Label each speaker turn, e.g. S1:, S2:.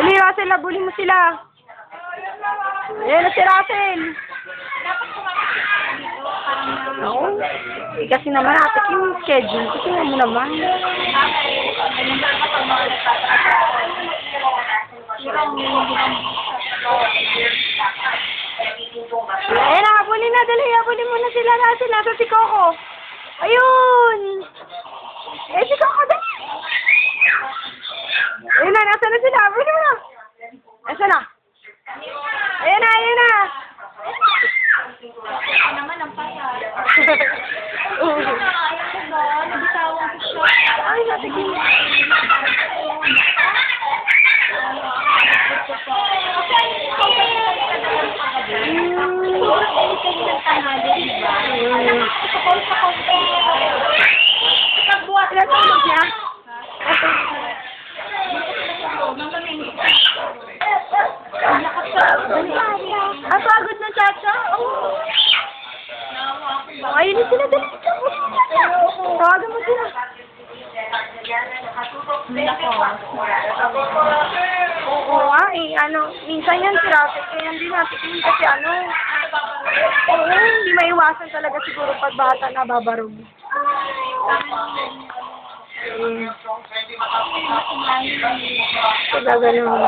S1: Dali, Russell, labulin mo sila. Ayan na si Russell. Oo. Kasi naman, atak yung schedule. Kasi mo naman. Ayan na, habulin na. Dali, habulin mo na sila, Russell. Nasa si Coco. Ayun. Eh, si Coco, dali. Ayun na, nasa na sila. Habulin mo na. Nasa na. Ayan na, ayan na.
S2: Ako naman ang pasa. Nabitawang ko siya.
S1: Ay, natigil. Natulog niya? Ang pagod na, Chacha. Ayun na sila, dali. Tawagan mo sila. Oo nga, minsan yan si Rafi, kaya hindi natin kasi oo, hindi maiwasan talaga siguro pag bata na babarog. Kaya ganun.